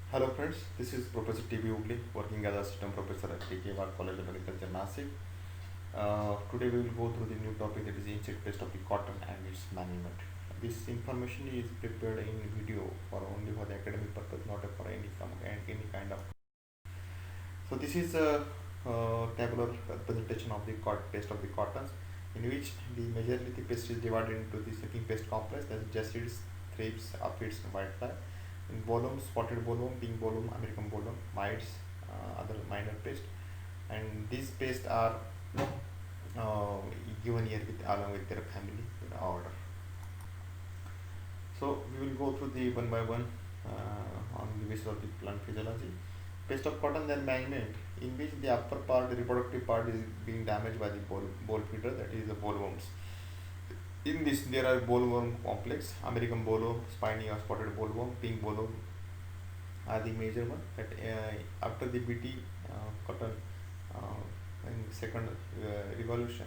Hello friends, this is Professor T.B. Ugli working as assistant professor at KKR College of Agriculture, Nasik. Today we will go through the new topic, that is insect pest of the cotton and its management. This information is prepared in video for only for the academic purpose, not for any kind of. So this is a tabular representation of the pest of the cottons, in which the majorly the pest is divided into the sucking pest complex, that is Jassids, thrips, aphids, and whitefly. In bollworm, spotted bollworm, pink bollworm, American bollworm, mites, other minor pests, and these pests are uh, given here with along with their family in order. So we will go through the one by one on the basis of the plant physiology. Pest of cotton then management, in which the upper part, the reproductive part, is being damaged by the ball feeder, that is the bollworms. In this, there are bollworm complex, American bollworm, spiny or spotted bollworm, pink bollworm are the major one. That after the BT cotton in second revolution,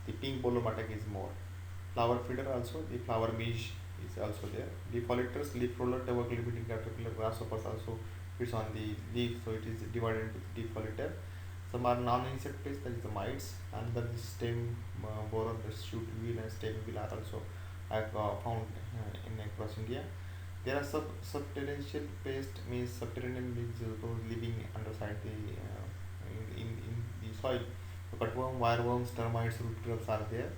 the pink bollworm attack is more. Flower feeder also, the flower midge is also there. Defoliators, leaf roller, tubercle beetle, caterpillar, grasshoppers also fits on the leaf, so it is divided into defoliator. Some are non-insect pests, that is the mites, and the stem borer, the shoot wheel and stem wheel are also found in across India. There are subterranean pests, means subterranean means those living underside the in the soil. So cutworm, wireworms, termites, root grubs are there.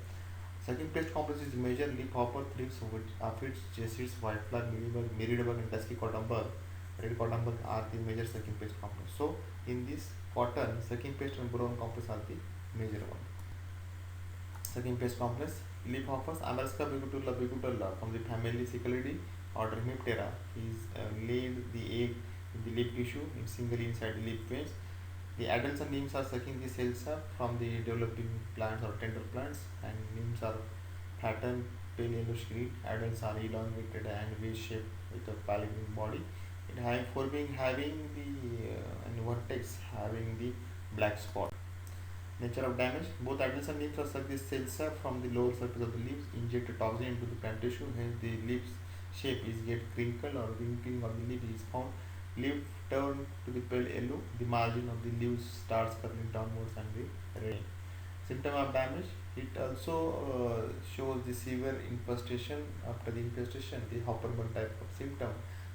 Second pest complex is major leafhopper, thrips, aphids, jassids, whitefly, mealybug, and dusky cottonbug. Red cottonbug are the major sucking pest complex. So in this cotton, sucking pest and brown complex are the major one. Sucking pest complex, leafhoppers, Amersca bigutula from the family Cicalidae or Hemiptera is laid the egg in the leaf tissue in single inside the leaf veins. The adults and nymphs are sucking the cells up from the developing plants or tender plants, and nymphs are patterned pale yellowish green. Adults are elongated and V-shaped with a pallid body. It having the and vertex having the black spot. Nature of damage: both adults and nymphs are suck the cells up from the lower surface of the leaves, inject a toxin into the plant tissue, hence the leaves shape is get crinkled or wrinkling of the leaf is found. Leaf turn to the pale yellow, the margin of the leaves starts curling downwards and the red. Symptom of damage: it also shows the severe infestation. After the infestation, the hopper bun type of symptom.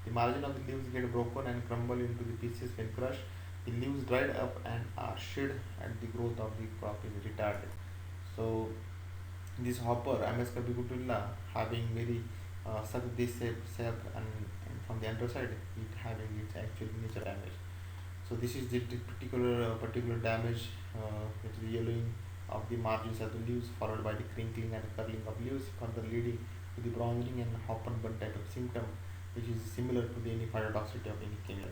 The margin of the leaves get broken and crumble into the pieces when crushed. The leaves dried up and are shed, and the growth of the crop is retarded. So this hopper, Amesca bigutilla, having very suck this sap and from the underside, it having its actual nature damage. So this is the particular damage, which is the yellowing of the margins of the leaves, followed by the crinkling and curling of leaves, further leading to the bronzing and hopper bun type of symptom, which is similar to the any phytotoxicity of any chemical.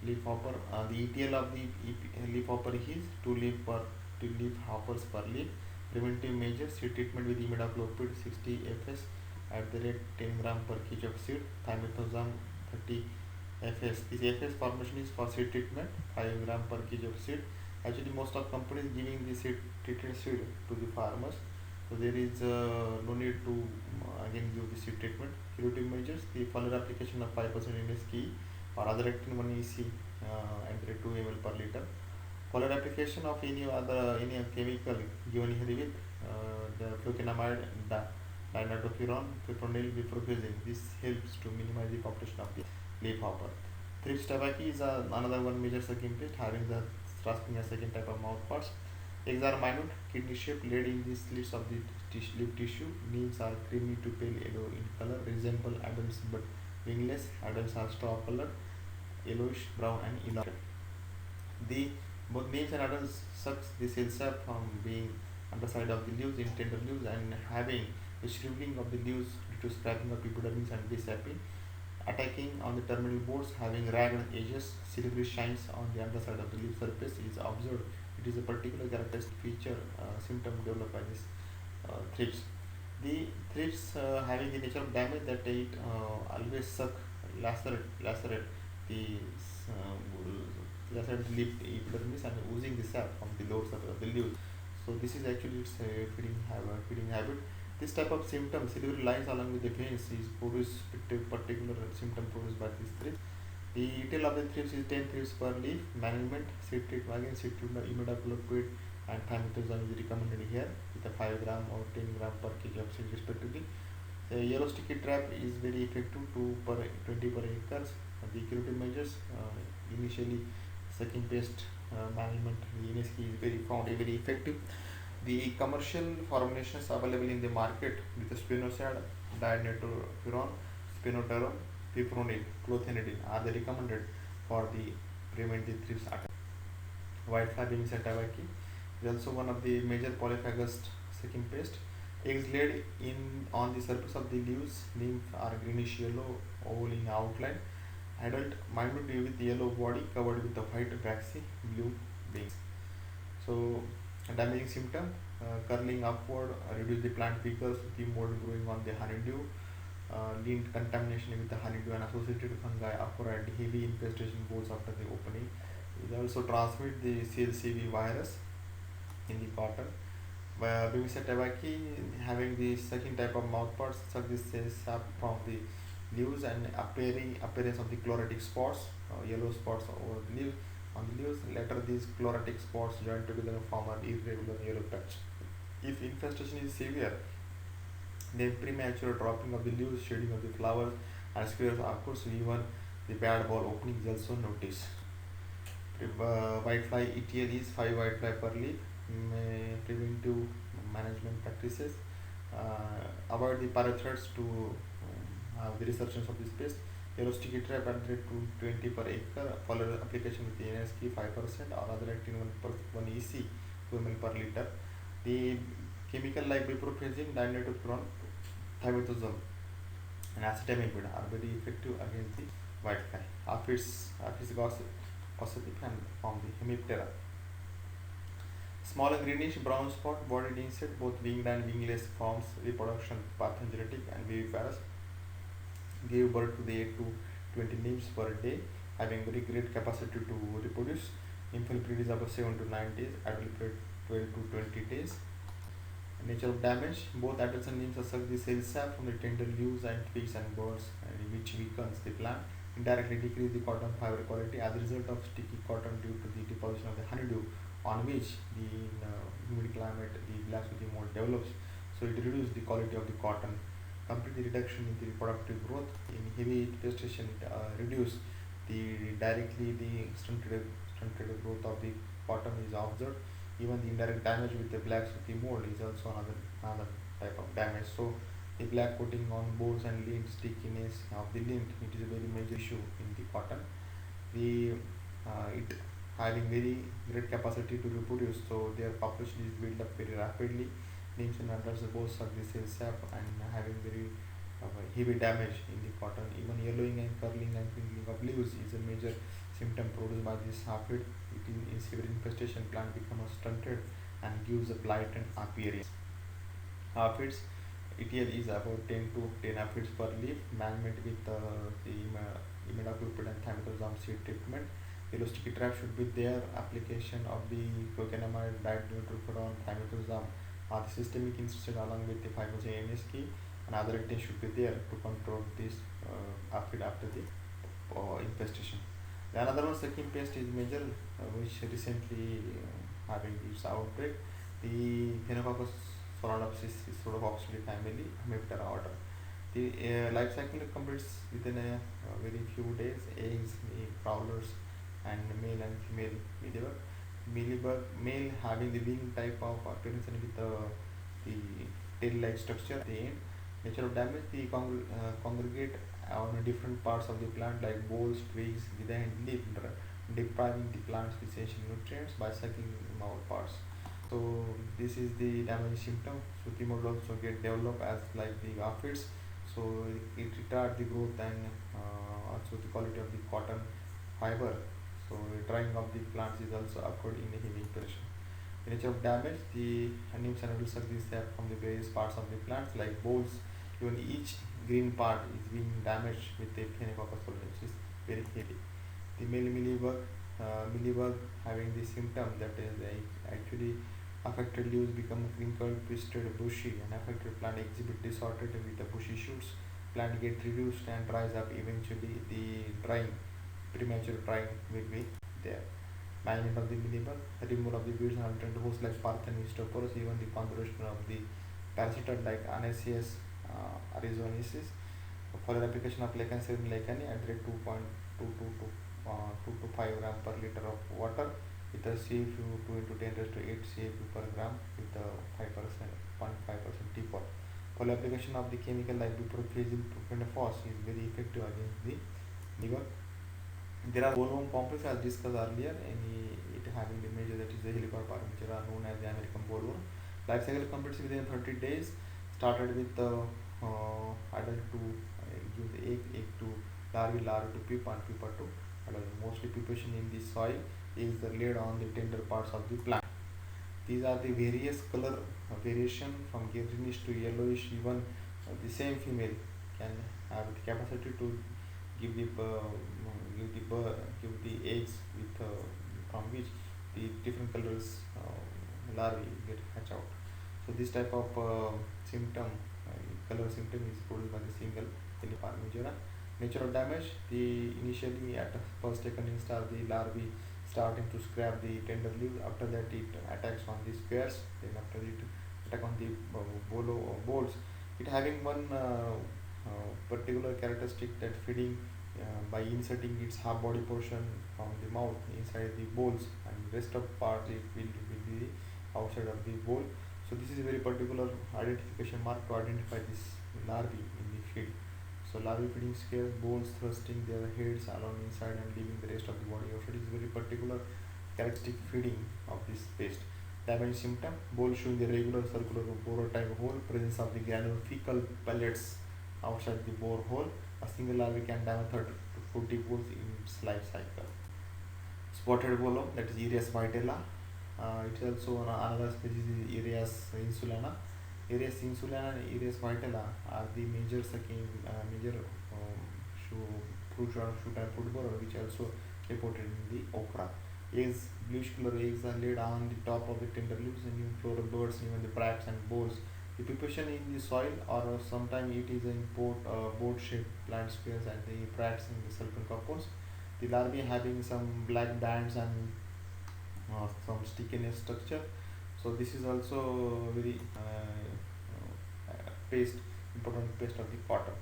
Leaf hopper, the ETL of the leaf hopper is two leaf hoppers per leaf. Preventive measures: seed treatment with imidacloprid 60 fs at the rate 10 gram per kg of seed, thimethoxam 30 fs. This fs formulation is for seed treatment 5 gram per kg of seed. Actually, most of companies giving the seed treated seed to the farmers, so there is no need to again give the seed treatment. Curative measures: the foliar application of 5% NSK or other actin 1 EC and 2 ml per liter. Foliar application of any chemical given here with the fluconamide, dinatofuran, fipronil, bifurcazine. This helps to minimize the population of the leafhopper. Thrips tabaki is another one major sucking pest, having the rasping a second type of mouthparts. Eggs are minute, kidney shaped, laid in the slits of the leaf tissue. Leaves are creamy to pale yellow in color, resemble adults but wingless. Adults are straw colored, yellowish brown and elongated. The both males and adults sucks the cell sap from being underside of the leaves in tender leaves and having the shriveling of the leaves due to scraping of epidermis and desapping. Attacking on the terminal boards, having ragged edges, silvery shines on the underside of the leaf surface is observed. It is a particular characteristic feature symptom developed by this thrips. The thrips having the nature of damage, that it always suck, lacerate the lacerate the leaf epidermis and oozing the sap from the lower surface of the leaves. So this is actually its feeding habit. This type of symptom, silvery lines along with the veins, is produced particular symptom produced by this thrips. The detail of the thrips is 10 thrips per leaf. Management, seed treatment again, seed treatment, imidacloprid and thimerosal is recommended here with a 5 gram or 10 gram per kg of seed respectively. The yellow sticky trap is very effective, 2 per 20 per acres. The curative measures, initially sucking pest management, the NSK is very found very effective. The commercial formulations available in the market with the spinosad, dianetrofuran, spinoteron, piperonil, clothianidin are the recommended for the prevent the thrips attack. Whitefly Bemisia tabaci is also one of the major polyphagous sucking pest. Eggs laid in on the surface of the leaves, nymph are greenish yellow, oval in outline. Adult minute with yellow body covered with the white waxy blue wings. So, damaging symptom, curling upward, reduce the plant vigor, the mold growing on the honeydew, lead contamination with the honeydew and associated fungi occur and heavy infestation goes after the opening. It also transmit the CLCV virus in the cotton. Bemisia tabaci having the sucking type of mouthparts suck the sap from the leaves and appearance of the chlorotic spots, yellow spots over the leaves on the leaves. Later these chlorotic spots join together and form an irregular yellow patch. If infestation is severe, then premature dropping of the leaves, shading of the flowers and squares occurs. Even the bad ball opening is also noticed. Whitefly ETL is 5 whitefly per leaf. Preventive management practices, avoid the parathreads to have the resurgence of this pest. Yellow sticky trap at rate 20 per acre. Foliar application with the NSK 5% or other actin 1 EC 2 ml per liter. The chemical like piperofuscin, dianetrofuran, thimerosal, and acetamiprid are very effective against the whitefly. Aphids gossip and from the hemiptera. Small greenish brown spot, bodied insect, both winged and wingless forms, reproduction parthenogenetic and viviparous. Give birth to the 8 to 20 nymphs per day, having very great capacity to reproduce. Infant period is about 7 to 9 days, adult period 12 to 20 days. Nature of damage, both adults and nymphs suck the cell sap from the tender leaves and twigs and buds, which weakens the plant, indirectly decrease the cotton fiber quality. As a result of sticky cotton due to the deposition of the honeydew on which the humid climate the black soot mold develops, so it reduces the quality of the cotton. Complete reduction in the reproductive growth. In heavy infestation, it reduce the directly the stunted growth of the cotton is observed. Even the indirect damage with the black sooty mold is also another type of damage. So the black coating on bolls and lint, stickiness of the lint, it is a very major issue in the cotton. The it having very great capacity to reproduce, so their population is built up very rapidly. Nymphs and adults both suck the cell sap and having very heavy damage in the cotton. Even yellowing and curling and crinkling of leaves is a major symptom produced by this aphid. It in severe infestation, plant becomes stunted and gives a blighted appearance. Aphids, ETL is about 10 to 10 aphids per leaf. Management with the imidacloprid and thimerosal seed treatment. Yellow sticky trap should be there. Application of the procainamide, dianetrofuran, thimerosal or the systemic insecticide along with the 5% NSK and other actions should be there to control this aphid after the infestation. The another one sucking pest is major, which recently having its outbreak. The Phenacoccus solanopsis is sort of auxiliary family, Hemiptera order. The life cycle completes within a very few days. Eggs, the prowlers, and male and female mealybug. Mealybug male having the wing type of appearance and with the tail-like structure at the end. Nature of damage, the congregate on different parts of the plant like bolls, twigs, wither and leaf, depriving the plant's essential nutrients by sucking out parts. So this is the damaging symptom. So tumor also get developed as like the aphids. So it retards the growth and also the quality of the cotton fiber. So drying of the plants is also occurred in a heavy infestation. The nature of damage, the nymphs and adults suck the sap from the various parts of the plants like bolls. Even each green part is being damaged with the Phenacoccus which is very heavy. The male mealybug having the symptom that is actually affected leaves become crinkled, twisted, bushy, and affected plant exhibit disordered with the bushy shoots. Plant get reduced and dries up. Eventually, the drying premature drying will be there. Management of the minimal, removal of the weeds and alternate hosts like Parthenium, Stoporus, even the conservation of the parasitic like Anaceus arizonesis. Further application of lectin serum lecani at the rate 2.22 to 2 to 5 gram per liter of water with a CFU 2 into 10 raised to 8 CFU per gram with a 5% 0.5% T-pot. Further application of the chemical like buprofezin propionphos is very effective against the liver. There are bollworm complex as discussed earlier. It having the major that is the Helicoverpa parmigiana known as the American bollworm. Life cycle completes within 30 days. Started with adult to give the egg to larvae to pupa and pupa to adult. Mostly pupation in the soil is laid on the tender parts of the plant. These are the various color variation from greenish to yellowish. Even the same female can have the capacity to give the give the eggs with from which the different colors larvae get hatch out. So this type of symptom, color symptom is produced by the single Helicoverpa. Nature of damage: the initially at first second instar the larvae starting to scrap the tender leaves. After that it attacks on the squares. Then after it attack on the bolts. It having one particular characteristic that feeding by inserting its half body portion from the mouth inside the bowls and rest of part it will be outside of the bowl. So this is a very particular identification mark to identify this larvae in the field. So larvae feeding scales, bowls thrusting their heads along inside and leaving the rest of the body outside is very particular characteristic feeding of this pest. Damage symptom: bowl showing the regular circular borer type hole, presence of the granular fecal pellets outside the bore hole. A single larvae can damage 30 to 40 bowls in its life cycle. Spotted bollworm, that is Erias vitella. It is also another species is Erias insulana. Erias insulana and Erias vitella are the major major fruit and fruit borer which also reported in the okra. Eggs, bluish color eggs are laid on the top of the tender leaves and in floral birds, even the bracts and bolls. The pupation in the soil or sometimes it is in boat shaped plant squares and the bracts in the sulfur compounds. The larvae having some black bands and some stickiness structure. So this is also very paste important paste of the cotton.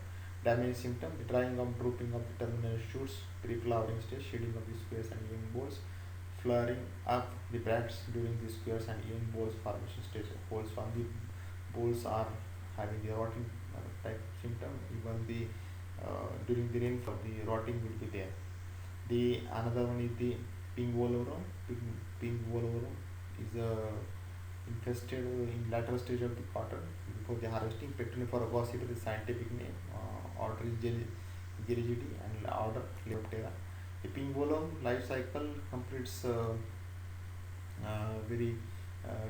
Damage symptom: the drying up, drooping of the terminal shoots, pre-flowering stage, shading of the squares and even bolls, flaring up the bracts during the squares and even bolls formation stage. Holes from the bolls are having the rotting type symptom. Even the during the rainfall the rotting will be there. The another one is the pink bollworm. Pink bollworm is infested in latter stage of the cotton before the harvesting. Pectiniform gossip is the scientific name. Order is Girigidae and order Leptera. The pink bollworm life cycle completes very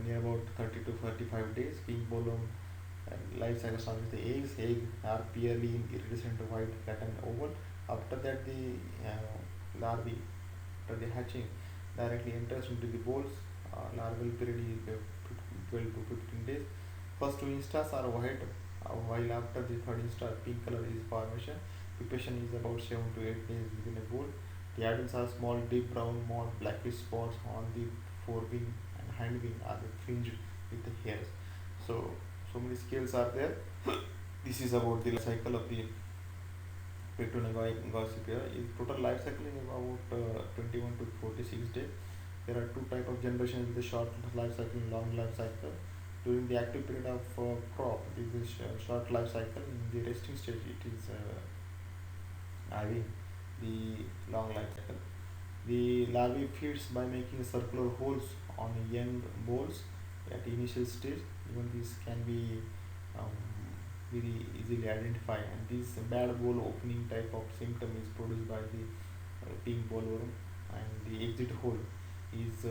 near about 30 to 35 days. Pink bollworm life cycle starts with the eggs. Eggs are purely iridescent white, flat and oval. After that the larvae after the hatching directly enters into the bowls. Larval period is 12 to 15 days. First two instars are white, while after the third instar pink color is formation. Pupation is about 7 to 8 days within a bowl. The adults are small, deep brown, more blackish spots on the forewing and hind wing are fringed with the hairs. So many scales are there. This is about the life cycle of the Pectiniform gossipia. Its total life cycle is about 21 to 46 days. There are two type of generations with a short life cycle and long life cycle. During the active period of crop, this is short life cycle. In the resting stage, it is having the long life cycle. The larvae feeds by making circular holes on young bolls at initial stage. Even this can be um, very easily identified. And this bad bowl opening type of symptom is produced by the pink bollworm, and the exit hole is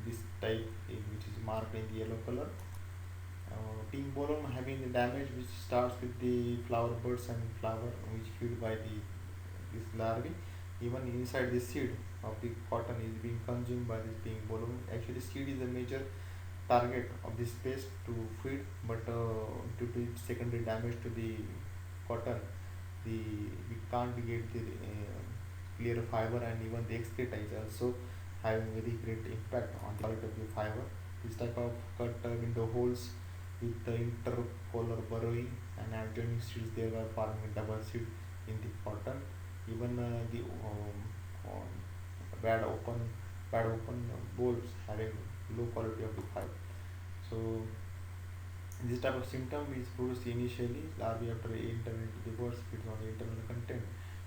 this type which is marked in the yellow color. Pink bollworm having the damage which starts with the flower buds and flower which feed by the this larvae. Even inside the seed of the cotton is being consumed by this pink bollworm. Actually, seed is a major target of this pest to feed, but due to its secondary damage to the cotton, we can't get the clear fiber, and even the excreta is also having very great impact on the quality of the fiber. This type of cut window holes with the interpolar burrowing and adjoining seeds thereby forming a double seed in the cotton. Even the bad open bad open bulbs having low quality of the fiber. So this type of symptom is produced initially larvae after enter into the birds feeds on the internal content,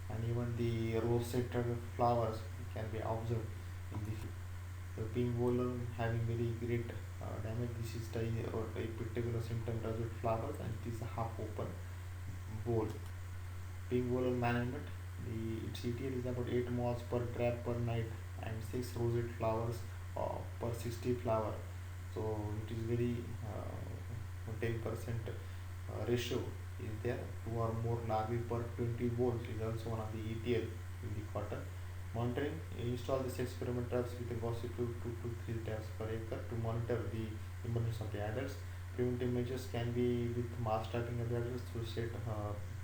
and even the roseted flowers can be observed in the field. The pink bolon having very great damage. This is the or a particular symptom does with flowers, and it is a half open bowl. Pink bolon management. Its ETL is about 8 moths per trap per night and 6 roseate flowers per 60 flower. So it is very 10% ratio is there. 2 or more larvae per 20 volts is also one of the ETL in the cotton. Monitoring, install this experiment traps with a gossip 2 to 3 traps per acre to monitor the emergence of the adults. Preventive measures can be with mass trapping of the adults through set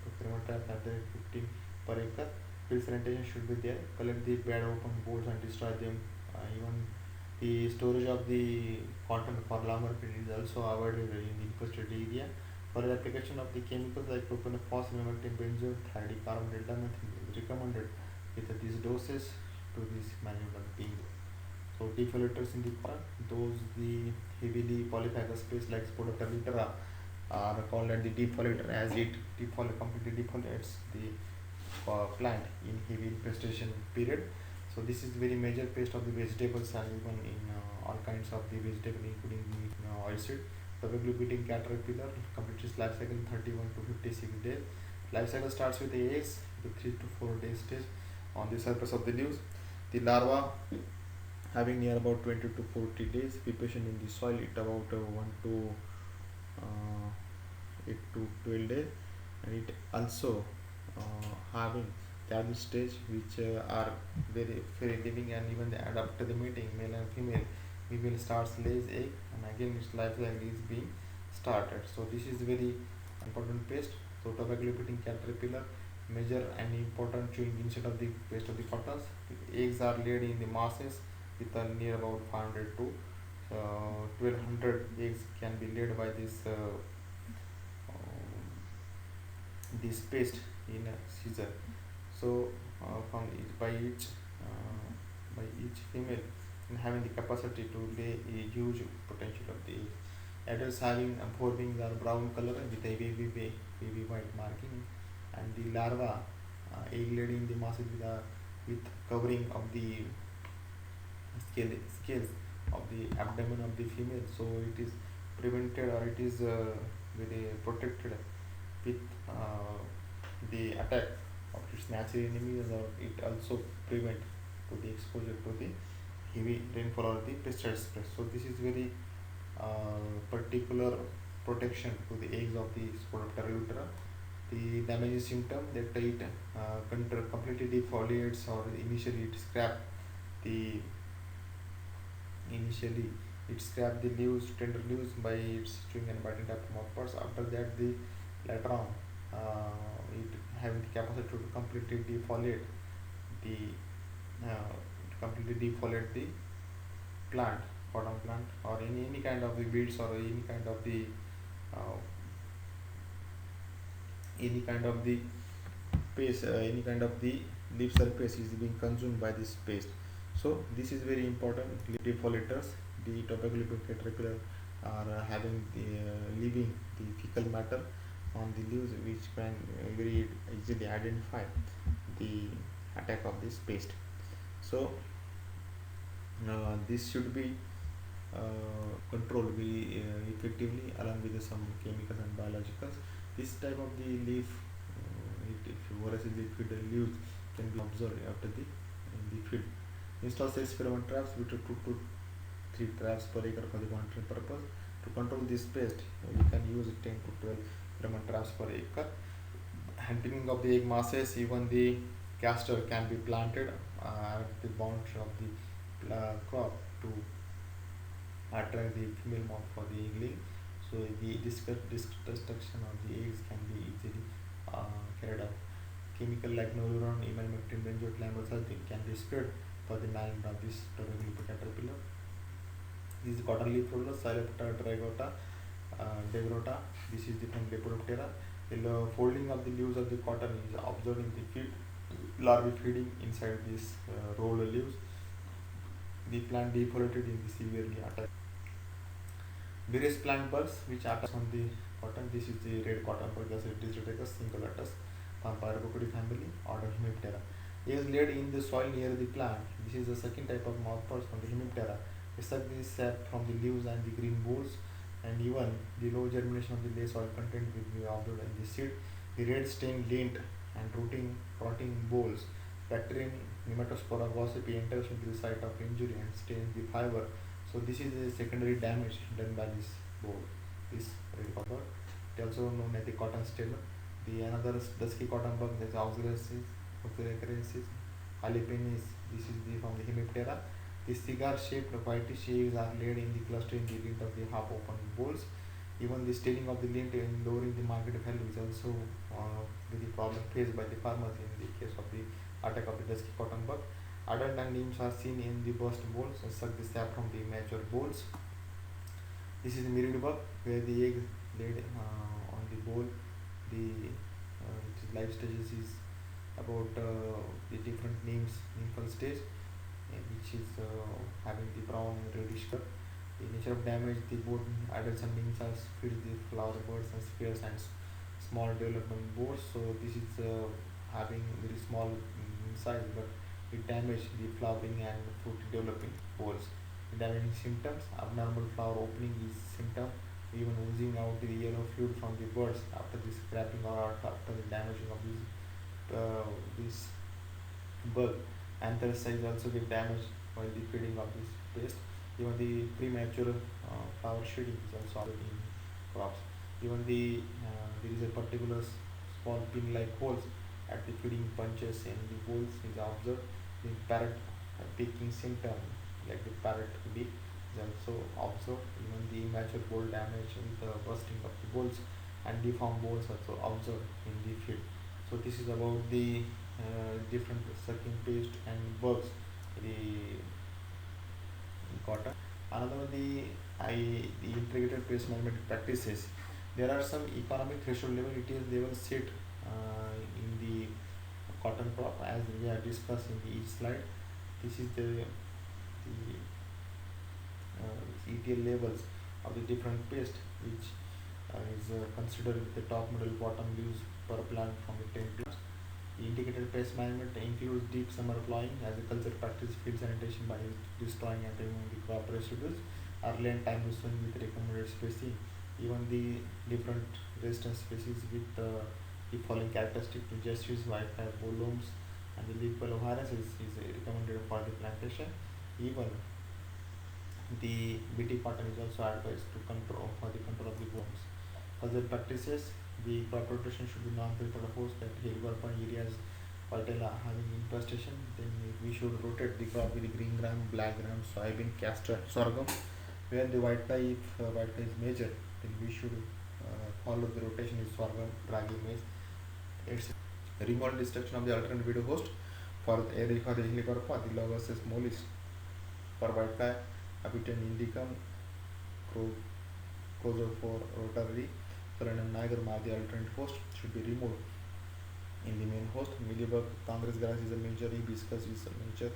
experiment traps at the 15 per acre. Field sanitation should be there. Collect the bad open bolts and destroy them. Even the storage of the cotton for longer period is also avoided in the infested area. For the application of the chemicals like propanol, imamectin, benzoyl, thiacarbamate, deltamethrin is recommended with these doses to this management being. So defoliators in the cotton, those the heavily polyphagous species like Spodopteryptera are called as the defoliator, as it completely defoliates the plant in heavy infestation period. So this is very major pest of the vegetables and even in all kinds of the vegetable including the oilseed. Probably beating caterpillar completes its life cycle in 31 to 56 days. Life cycle starts with the eggs, the 3 to 4 days stage on the surface of the leaves. The larva having near about 20 to 40 days. Be patient in the soil. It about 1 to 8 to 12 days, and it also having the adult stage which are very free living and even they adapt to the mating male and female. Female starts lays egg and again its life cycle is being started. So this is very important pest. So tobacco beating caterpillar major and important chewing insect of the pest of the cottons. Eggs are laid in the masses with a near about 500 to 1200 eggs can be laid by this pest in a season. So from each, by each female and having the capacity to lay a huge potential of the eggs. Adults having four wings are brown color with a wavy white marking, and the larva egg laid in the masses with covering of the scales of the abdomen of the female. So it is prevented or it is very protected with the attack of its natural enemies, or it also prevent to the exposure to the heavy rainfall or the pesticide spray. So this is very particular protection to the eggs of the Spodopteryptera. The damaging symptom that it completely defoliates or initially it scrap the leaves, tender leaves by its chewing and biting type of mouthparts. After that, the later on, it having the capacity to the completely defoliate the plant, cotton plant, or any kind of the weeds or uh, any kind of the paste, any kind of the leaf surface is being consumed by this paste. So this is very important. Defolators, the tobacco caterpillar are having the leaving the fecal matter on the leaves, which can very easily identify the attack of this paste. So this should be controlled very effectively along with some chemicals and biologicals. This type of the leaf, if fluorescent liquid leaves can be observed after the in the field. Install 6 pheromone traps with 2 to 3 traps per acre for the monitoring purpose. To control this pest, we can use 10 to 12 pheromone traps per acre. Handling of the egg masses, even the castor can be planted at the boundary of the crop to attract the female moth for the eggling. So the destruction of the eggs can be easily carried out. chemical like noluron, imamectin, benzoyl can be sprayed for the management of this Pterocarp caterpillar. This is cotton leaf roller, Psilocybe trigota, degrota. This is the from Lepidoptera. The folding of the leaves of the cotton is observed in the feed, larvae feeding inside these roller leaves. The plant defoliated in the severely attacked. Various plant bugs which attack on the cotton. This is the red cotton bug, Disrotacus singulatus, from Pyracocodi family, order Hemiptera. It is laid in the soil near the plant. This is the second type of mouthparts from the Hemiptera. They suck the sap from the leaves and the green bolls, and even the low germination of the lay soil content will be observed in the seed. The red stained lint and rotting bolls. Bacterium Nematospora gossipi enters into the site of injury and stains the fiber. So this is the secondary damage done by this boll, this red cotton bug. It also known as the cotton stemmer. The another dusky cotton bug, that is Oxylacarensis halipenis. This is the from the Hemiptera. The cigar-shaped whitish eggs are laid in the cluster in the lint of the half-open bolls. Even the staining of the lint in lowering the market value is also the problem faced by the farmers in the case of the attack of the dusky cotton bug. Adult and nymphs are seen in the burst bolls and suck the sap from the immature bolls. This is the myriad bug, where the egg laid on the boll. The life stages is about the different nymphal stage, which is having the brown and reddish color. The nature of damage, the both adults and nymphs are feed the flower buds and spheres and small development boards. So this is having very small size, but it damages the flowering and fruit developing bolls. The damaging symptoms: abnormal flower opening is symptom, even oozing out the yellow fluid from the buds after the scraping or after the damaging of this bug. Anthers size also get damaged while the feeding of this pest. Even the premature flower shedding is also in crops. Even there is a particular small pin-like holes at the feeding bunches in the bolls is observed. The parrot picking symptom, like the parrot beak, is also observed. Even the immature boll damage and the bursting of the bolls and deformed bolls also observed in the field. So this is about the different sucking pest and bugs the cotton. Another the integrated pest management practices. There are some economic threshold level. It is level set in the cotton crop, as we have discussed in each slide. This is the ETL levels of the different pest, which is considered with the top, middle, bottom leaves per plant from the 10 plants. The integrated pest management includes deep summer plowing as a culture practice, field sanitation by destroying and removing the crop residues, early and timely sowing with recommended spacing. Even the different resistant species with the following characteristics: to justice, whitefly bolloms, and the leaf fellow virus is recommended for the plantation. Even the BT cotton is also advised to control for the control of the worms. Other practices: the crop rotation should be non-filtered host at helicorp areas while having infestation. Then we should rotate the crop with green gram, black gram, soybean, castor, sorghum. Where the whitefly is major, then we should follow the rotation with sorghum, ragi, maize. It's remote destruction of the alternate video host for the helicorp, the Logos mollis for whitefly, Apiton indicum, Chrozophore rotary, Solanum niger, the alternate host should be removed. In the main host, mealybug, Congress grass is a major, hibiscus is a major,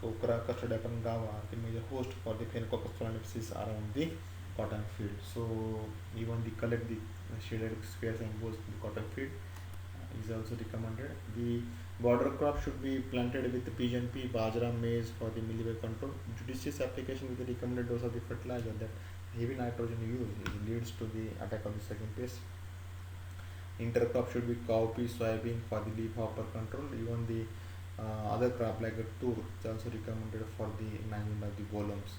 Cocra, custard apple, Gava are the major host for the Phenacoccus solanensis around the cotton field. So even the collect the shaded squares and bolls in the cotton field is also recommended. The border crop should be planted with the pigeon pea, bajra, maize for the mealybug control. Judicious application with the recommended dose of the fertilizer, that heavy nitrogen use leads to the attack of the sucking pest. Intercrop should be cowpea, soybean for the leaf hopper control. Even the other crop like a tur is also recommended for the management of the bollards.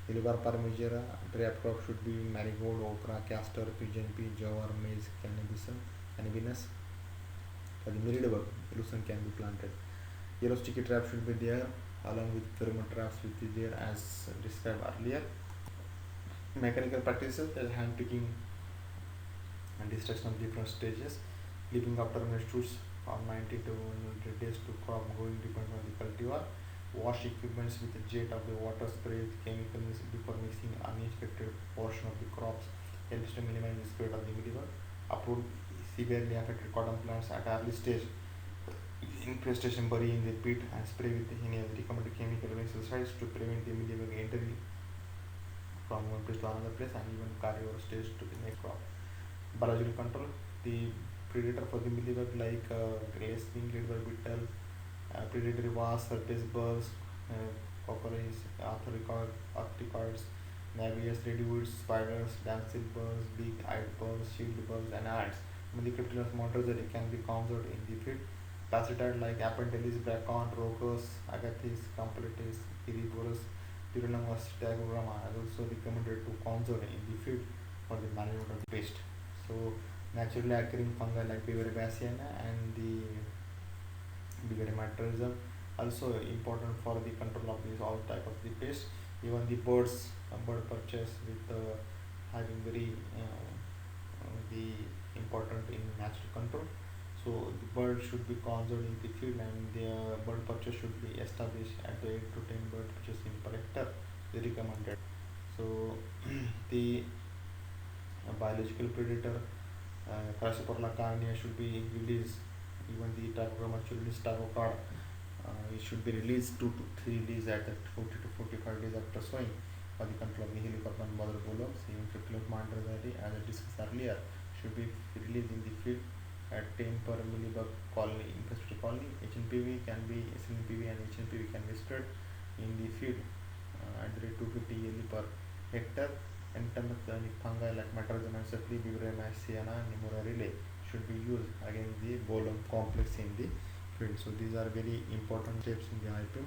Helibar parmigiera, trap crop should be marigold, okra, castor, pigeon pea, jowar, maize, cannabis. For the myriad bug, lucerne can be planted. Yellow sticky trap should be there, along with pheromone traps will be there as described earlier. Mechanical practices as hand picking and destruction of different stages, leaving after shoots from 90 to 100 days to crop growing depends on the cultivar. Wash equipments with a jet of the water spray with chemicals before mixing uninfected portion of the crops helps to minimize the spread of the mealybug. Uproot severely affected cotton plants at early stage. Infestation bury in the pit and spray with any other recommended chemical pesticides to prevent the mealybug entering from one place to another place and even carry over stage to the next crop. Biological control. The predator for the mealybug like lacewing, leadbug beetle, predatory wasps, surface bugs, cockroaches, arthropods, navius, ladywood, spiders, damsel bugs, big-eyed bugs, shield bugs, and ants. Molecular monitoring can be conserved in the field. Parasites like Appendalis, Bracon, Rocus, Agathis, Completis, Piriborus, Pyranomus, Stagograma are also recommended to conserve in the field for the management of the pest. So, naturally occurring fungi like Beauveria and the Bigaramatroism also important for the control of these all type of the pests. Even the birds, bird purchase with having very the important in natural control. So the bird should be conserved in the field and the bird purchase should be established at the 8 to 10 bird purchase per hectare. They recommended. So the biological predator Crassiporola carnea should be released. Even the Tacograma release Tacocard, it should be released 2 to 3 days at 40 to 45 days after sowing for the control of the Helicorp and mother bullocks. Even 50 monitoring as I discussed earlier should be released in the field at 10 per millibug colony infested colony. HNPV can be SNPV and HNPV can be spread in the field at the rate 250 yearly per hectare. Endemic fungi like Metarhizium and Cephali, Bibrema, Sienna, and Nemorare should be used against the bolum complex in the field. So these are very important steps in the IPM.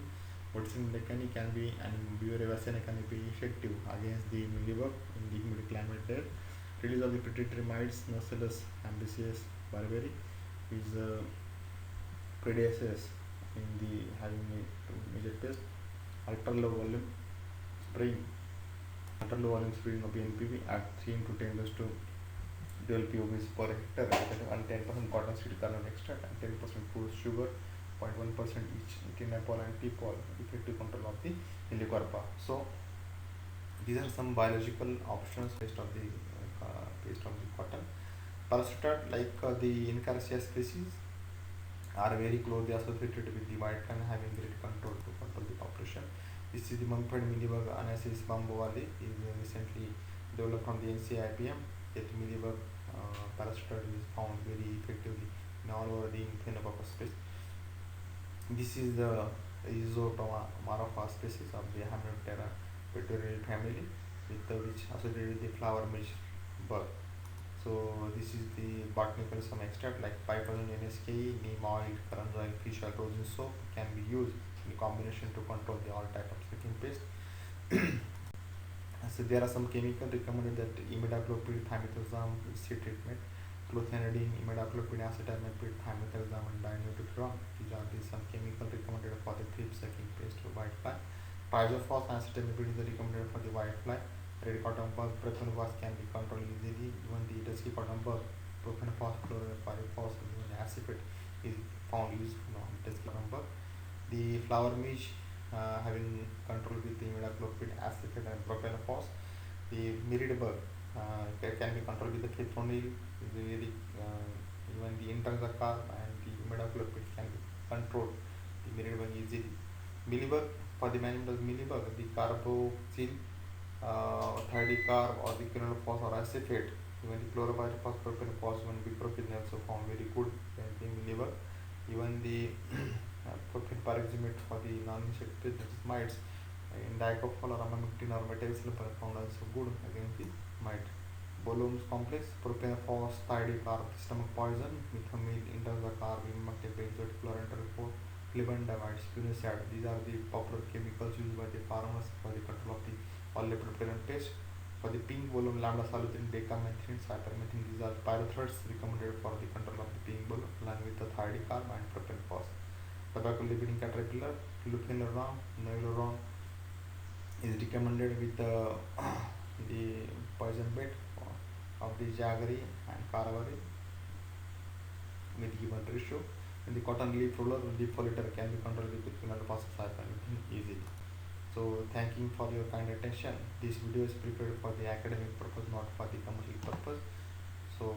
Potassium lecani can be and Bibrema can be effective against the mealybug in the humid climate there. Release of the predatory mites, Nocellus ambitious barberi is predaceous in the having major pest. Ultra low volume spraying. Ultra low volume spraying of NPV at 3 into 10 raised to 12 POVs per hectare and 10% cotton seed kernel extract and 10% food sugar, 0.1% each tinapol and tipol effective control of the Helicoverpa. So these are some biological options based on the cotton. Parasitic like the Encarsia species are very closely associated with the white plant having great control to control the population. This is the mummified mealybug Anasis bambowali is recently developed from the NCIPM. That mealybug parasitic is found very effectively in all over the Phenobacus species. This is the Isotoma marofa species of the Hymenoptera petoril family with which associated with the flower midge bug. So this is the botanical some extract like 5% NSK, neem oil, currant oil, fish oil, rosin soap can be used in combination to control the all type of sucking pest. So there are some chemical recommended that imidacloprid, thimethoxam seed treatment, clothianidin, imidacloprid, acetamiprid, thimethoxam and dinucleotiron. These are the some chemical recommended for the thrip sucking pest or white fly. Pyrophos and acetamiprid is recommended for the white fly. Red cotton bug, Propanopus can be controlled easily. Even the dusky cotton bug, Propanopus, Chlorophos, even acipit is found useful on dusky cotton bug. The flower midge having control with the imidacloprid, acipit and Propanopus. The mirid bug can be controlled with the fipronil, even the intrazacar and the imidacloprid can be controlled the mirid bug easily. Mealybug, for the management of mealybug, the carboxyl thidicar or the quinophos or acephate, even the chlorpyrifos, propanopos, even bipropin also found very good in mealybug. Even the pyroximate for the non-insect mites in dicophol or amamectin or metacillin found also good against the mite. Bolum's complex, propanopos, thidicar, stomach poison, methamine, intrazacar, imactic, benzoate, chloranterol, flibandamides, spinosad. These are the popular chemicals used by the farmers for the control of the all-leopard pest. For the pink bolum, lambda salutrin, decamethrin, cypermethrin, these are pyrothreads recommended for the control of the pink bolum along with the thidicar and propanopos. Tobacco libidin caterpillar, lupinoram, noiloron is recommended with the poison bait of the jaggery and carvery with given ratio. and the cotton leaf roller leaf follicle can be controlled with the peanut process happening easily. So thanking for your kind attention. This video is prepared for the academic purpose, not for the commercial purpose. So